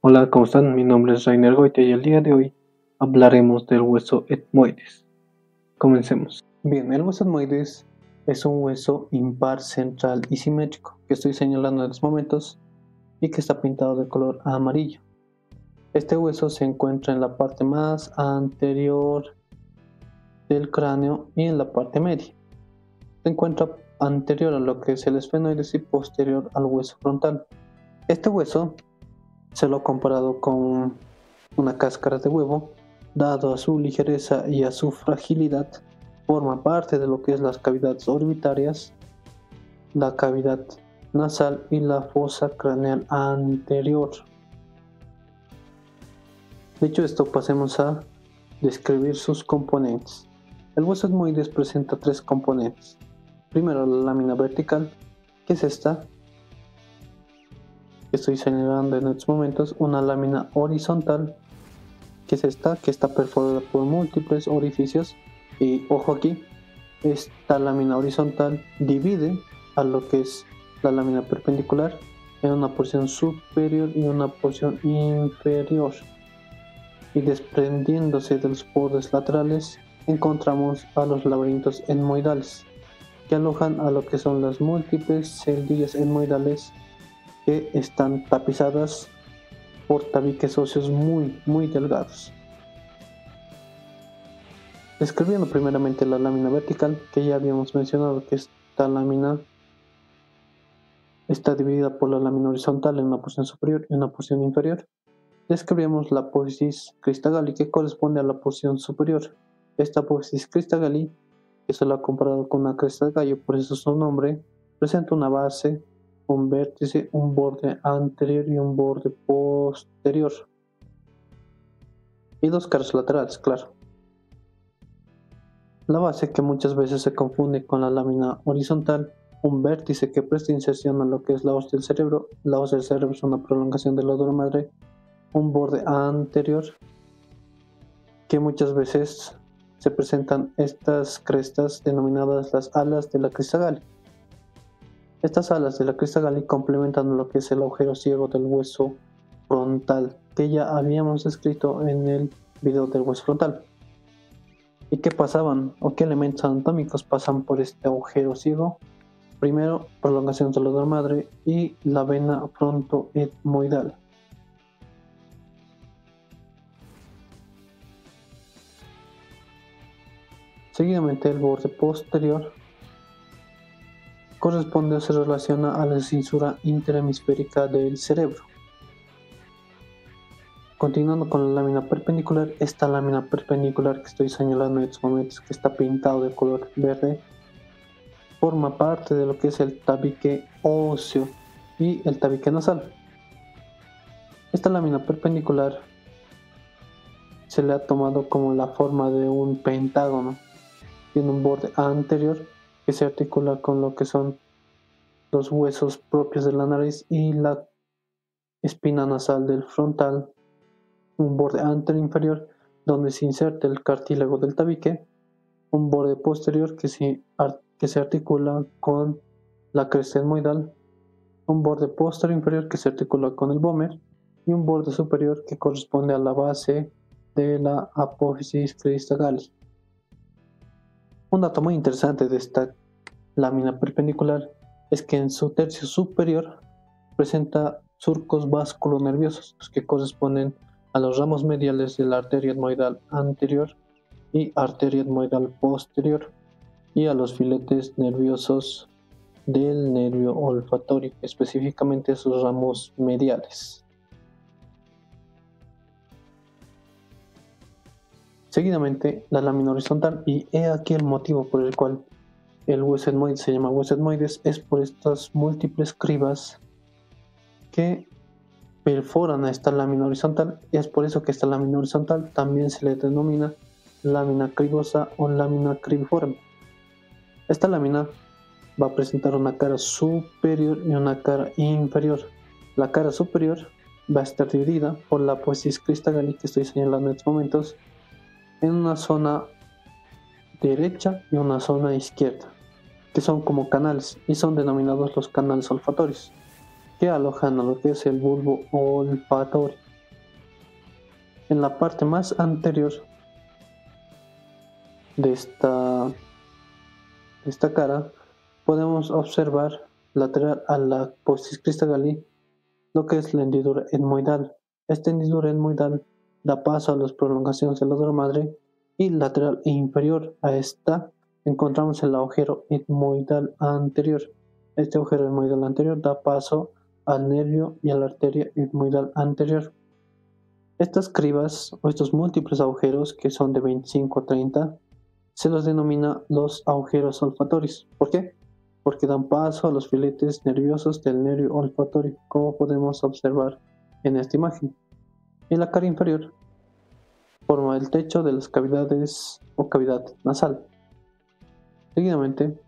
Hola, ¿cómo están? Mi nombre es Rainer Goite y el día de hoy hablaremos del hueso etmoides. Comencemos. Bien, el hueso etmoides es un hueso impar central y simétrico que estoy señalando en estos momentos y que está pintado de color amarillo. Este hueso se encuentra en la parte más anterior del cráneo y en la parte media. Se encuentra anterior a lo que es el esfenoides y posterior al hueso frontal. Este hueso se lo ha comparado con una cáscara de huevo, dado a su ligereza y a su fragilidad, forma parte de lo que es las cavidades orbitarias, la cavidad nasal y la fosa craneal anterior. Dicho esto, pasemos a describir sus componentes. El hueso etmoides presenta tres componentes. Primero, la lámina vertical, que es esta, que estoy señalando en estos momentos, una lámina horizontal, que es esta, que está perforada por múltiples orificios. Y ojo aquí, esta lámina horizontal divide a lo que es la lámina perpendicular en una porción superior y una porción inferior. Y desprendiéndose de los bordes laterales, encontramos a los laberintos etmoidales, que alojan a lo que son las múltiples celdillas etmoidales que están tapizadas por tabiques óseos muy delgados. Describiendo primeramente la lámina vertical, que ya habíamos mencionado que esta lámina está dividida por la lámina horizontal en una porción superior y una porción inferior. Describimos la apófisis cristagalli, que corresponde a la porción superior. Esta apófisis cristagalli, que se lo ha comparado con una cresta de gallo, por eso su nombre, presenta una base, un vértice, un borde anterior y un borde posterior. Y dos caras laterales, claro. La base, que muchas veces se confunde con la lámina horizontal, un vértice que presta inserción a lo que es la hoz del cerebro. La hoz del cerebro es una prolongación del lóbulo madre, un borde anterior, que muchas veces se presentan estas crestas denominadas las alas de la crista galli. Estas alas de la crista galli complementan lo que es el agujero ciego del hueso frontal, que ya habíamos descrito en el video del hueso frontal. ¿Y qué pasaban o qué elementos anatómicos pasan por este agujero ciego? Primero, prolongación del lóbulo madre y la vena frontoetmoidal. Seguidamente, el borde posterior corresponde o se relaciona a la cintura interhemisférica del cerebro. Continuando con la lámina perpendicular, esta lámina perpendicular que estoy señalando en estos momentos, que está pintado de color verde, forma parte de lo que es el tabique óseo y el tabique nasal. Esta lámina perpendicular se le ha tomado como la forma de un pentágono. Tiene un borde anterior que se articula con lo que son los huesos propios de la nariz y la espina nasal del frontal, un borde anterior inferior donde se inserta el cartílago del tabique, un borde posterior que se articula con la cresta etmoidal, un borde posterior inferior que se articula con el vómer y un borde superior que corresponde a la base de la apófisis cristagalli. Un dato muy interesante de esta lámina perpendicular es que en su tercio superior presenta surcos vasculonerviosos, que corresponden a los ramos mediales de la arteria etmoidal anterior y arteria etmoidal posterior, y a los filetes nerviosos del nervio olfatorio, específicamente sus ramos mediales. Seguidamente, la lámina horizontal, y he aquí el motivo por el cual el hueso etmoides se llama hueso etmoides, es por estas múltiples cribas que perforan a esta lámina horizontal. Es por eso que esta lámina horizontal también se le denomina lámina cribosa o lámina cribiforme. Esta lámina va a presentar una cara superior y una cara inferior. La cara superior va a estar dividida por la apófisis cristagalli, que estoy señalando en estos momentos, en una zona derecha y una zona izquierda, que son como canales y son denominados los canales olfatorios, que alojan a lo que es el bulbo olfatorio. En la parte más anterior de esta cara podemos observar lateral a la apófisis cristagalli lo que es la hendidura etmoidal. Esta hendidura etmoidal da paso a las prolongaciones de la dura madre y lateral e inferior a esta encontramos el agujero etmoidal anterior. Este agujero etmoidal anterior da paso al nervio y a la arteria etmoidal anterior. Estas cribas o estos múltiples agujeros, que son de 25 a 30, se los denomina los agujeros olfatorios. ¿Por qué? Porque dan paso a los filetes nerviosos del nervio olfatorio, como podemos observar en esta imagen. En la cara inferior forma el techo de las cavidades o cavidad nasal. Seguidamente,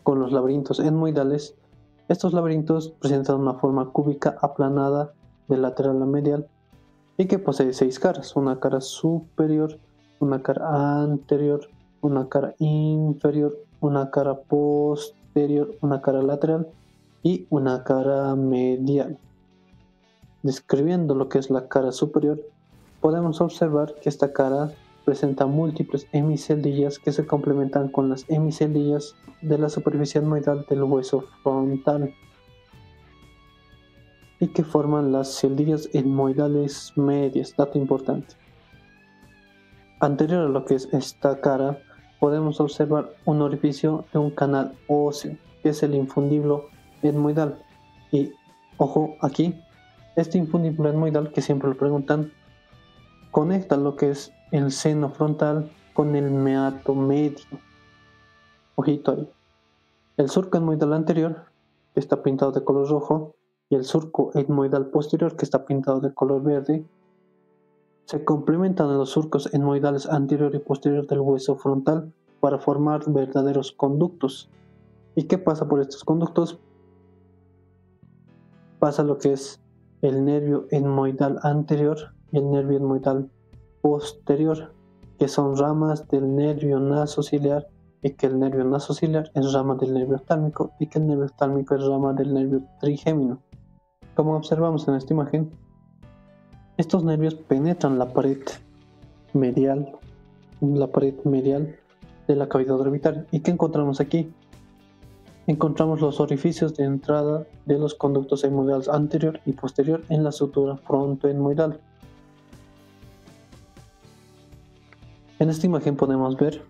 con los laberintos etmoidales, estos laberintos presentan una forma cúbica aplanada de lateral a medial y que posee 6 caras: una cara superior, una cara anterior, una cara inferior, una cara posterior, una cara lateral y una cara medial. Describiendo lo que es la cara superior, podemos observar que esta cara presenta múltiples hemiceldillas que se complementan con las hemiceldillas de la superficie etmoidal del hueso frontal y que forman las celdillas etmoidales medias. Dato importante. Anterior a lo que es esta cara, podemos observar un orificio de un canal óseo, que es el infundibulo etmoidal. Y, ojo aquí, este infundibulo etmoidal, que siempre lo preguntan, conecta lo que es el seno frontal con el meato medio. Ojito ahí. El surco etmoidal anterior, que está pintado de color rojo, y el surco etmoidal posterior, que está pintado de color verde, se complementan en los surcos etmoidales anterior y posterior del hueso frontal para formar verdaderos conductos. ¿Y qué pasa por estos conductos? Pasa lo que es el nervio etmoidal anterior y el nervio etmoidal posterior, que son ramas del nervio nasociliar, y que el nervio nasociliar es rama del nervio oftálmico y que el nervio oftálmico es rama del nervio trigémino. Como observamos en esta imagen, estos nervios penetran la pared medial de la cavidad orbitaria. ¿Y qué encontramos aquí? Encontramos los orificios de entrada de los conductos etmoidales anterior y posterior en la sutura frontoetmoidal. En esta imagen podemos ver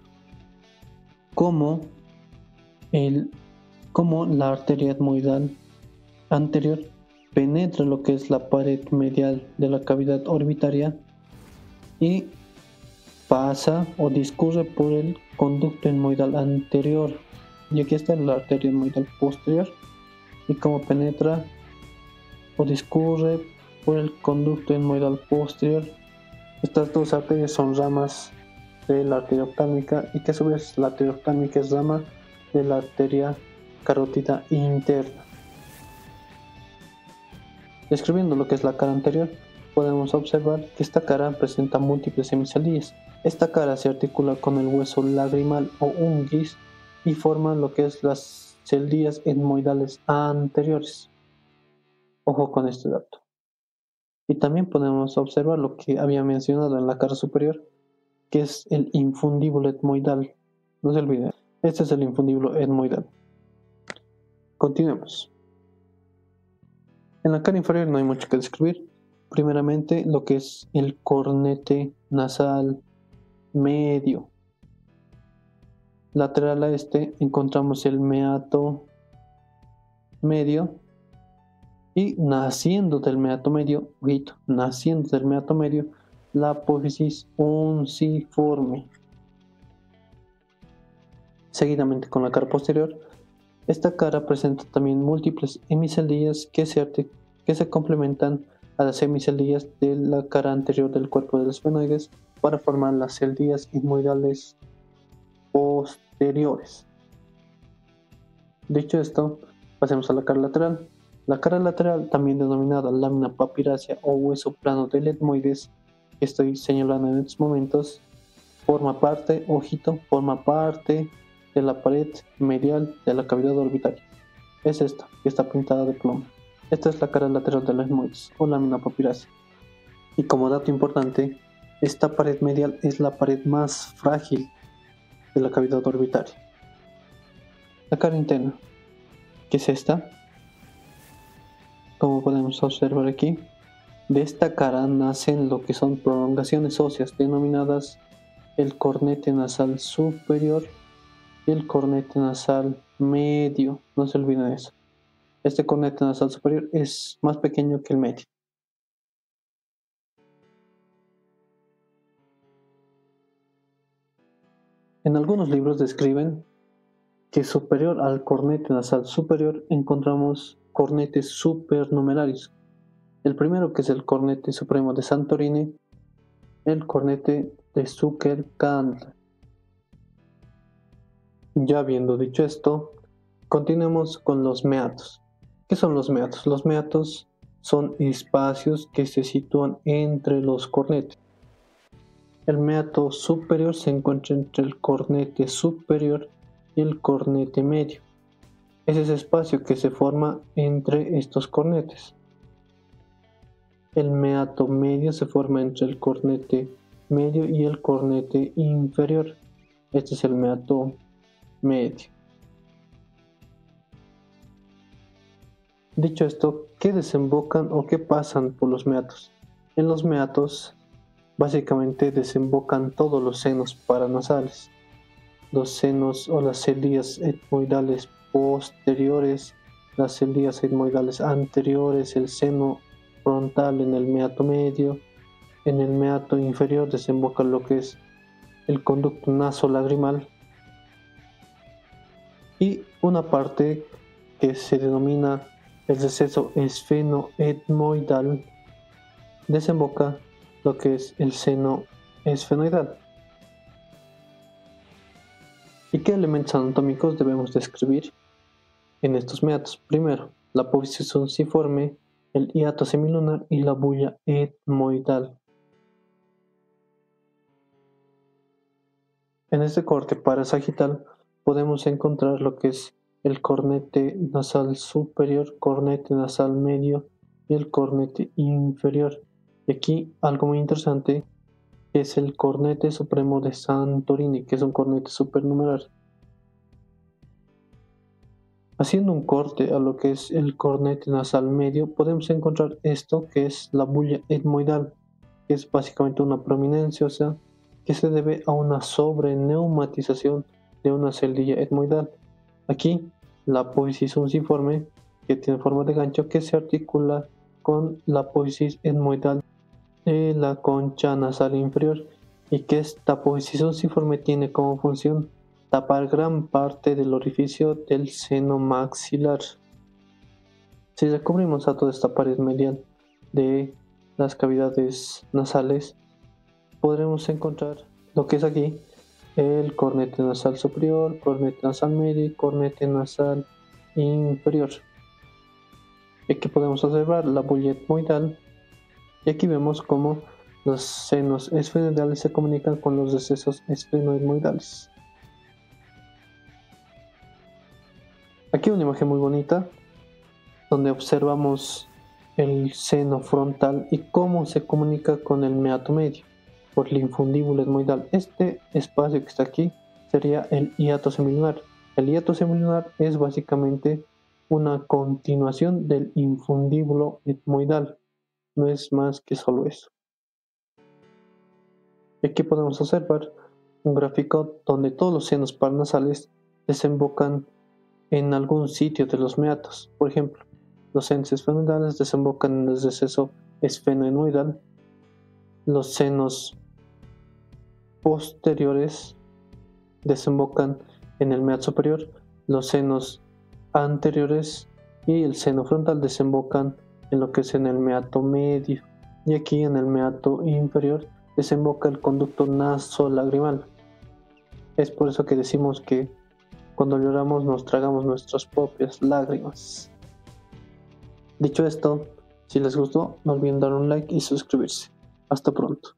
cómo la arteria etmoidal anterior penetra lo que es la pared medial de la cavidad orbitaria y pasa o discurre por el conducto etmoidal anterior. Y aquí está la arteria etmoidal posterior y cómo penetra o discurre por el conducto etmoidal posterior. Estas dos arterias son ramas de la arteria oftálmica y que a su vez la arteria oftálmica es rama de la arteria carótida interna. Describiendo lo que es la cara anterior, podemos observar que esta cara presenta múltiples hemiceldillas. Esta cara se articula con el hueso lagrimal o unguis y forma lo que es las celdillas etmoidales anteriores. Ojo con este dato. Y también podemos observar lo que había mencionado en la cara superior, que es el infundíbulo etmoidal. No se olviden, este es el infundíbulo etmoidal. Continuemos. En la cara inferior no hay mucho que describir. Primeramente, lo que es el cornete nasal medio. Lateral a este encontramos el meato medio y naciendo del meato medio, la apófisis unciforme. Seguidamente con la cara posterior, esta cara presenta también múltiples hemiceldillas que se complementan a las hemiceldillas de la cara anterior del cuerpo de los esfenoides para formar las celdillas etmoidales posteriores. Dicho esto, pasemos a la cara lateral. La cara lateral, también denominada lámina papirácea o hueso plano del etmoides, que estoy señalando en estos momentos, forma parte de la pared medial de la cavidad orbitaria. Es esta, que está pintada de plomo. Esta es la cara lateral del etmoides o lámina papirácea. Y como dato importante, esta pared medial es la pared más frágil de la cavidad orbitaria. La cara interna, que es esta, como podemos observar aquí, de esta cara nacen lo que son prolongaciones óseas denominadas el cornete nasal superior y el cornete nasal medio. No se olviden eso. Este cornete nasal superior es más pequeño que el medio. En algunos libros describen que superior al cornete nasal superior encontramos cornetes supernumerarios. El primero, que es el cornete supremo de Santorini, el cornete de Zucker-Kandler. Ya habiendo dicho esto, continuemos con los meatos. ¿Qué son los meatos? Los meatos son espacios que se sitúan entre los cornetes. El meato superior se encuentra entre el cornete superior y el cornete medio. Es ese espacio que se forma entre estos cornetes. El meato medio se forma entre el cornete medio y el cornete inferior. Este es el meato medio. Dicho esto, ¿qué desembocan o qué pasan por los meatos? En los meatos básicamente desembocan todos los senos paranasales, los senos o las células etmoidales posteriores, las células etmoidales anteriores, el seno frontal en el meato medio. En el meato inferior desemboca lo que es el conducto nasolagrimal y una parte que se denomina el receso esfenoetmoidal desemboca lo que es el seno esfenoidal. ¿Y qué elementos anatómicos debemos describir en estos meatos? Primero, la apófisis unciforme, el hiato semilunar y la bulla etmoidal. En este corte parasagital podemos encontrar lo que es el cornete nasal superior, cornete nasal medio y el cornete inferior. Y aquí algo muy interesante es el cornete supremo de Santorini, que es un cornete supernumeral. Haciendo un corte a lo que es el cornete nasal medio, podemos encontrar esto que es la bulla etmoidal, que es básicamente una prominencia ósea que se debe a una sobreneumatización de una celdilla etmoidal. Aquí la apófisis unciforme, que tiene forma de gancho, que se articula con la apófisis etmoidal de la concha nasal inferior, y que esta apófisis unciforme tiene como función tapar gran parte del orificio del seno maxilar. Si recubrimos a toda esta pared medial de las cavidades nasales, podremos encontrar lo que es aquí el cornete nasal superior, cornete nasal medio y cornete nasal inferior. Aquí podemos observar la bulla etmoidal y aquí vemos cómo los senos esfenoidales se comunican con los recesos esfenoetmoidales. Aquí una imagen muy bonita donde observamos el seno frontal y cómo se comunica con el meato medio por el infundíbulo etmoidal. Este espacio que está aquí sería el hiato semilunar. El hiato semilunar es básicamente una continuación del infundíbulo etmoidal, no es más que solo eso. Aquí podemos observar un gráfico donde todos los senos paranasales desembocan en algún sitio de los meatos. Por ejemplo, los senos esfenoidales desembocan en el receso esfenoetmoidal, los senos posteriores desembocan en el meato superior, los senos anteriores y el seno frontal desembocan en lo que es en el meato medio, y aquí en el meato inferior desemboca el conducto nasolagrimal. Es por eso que decimos que cuando lloramos nos tragamos nuestras propias lágrimas. Dicho esto, si les gustó, no olviden dar un like y suscribirse. Hasta pronto.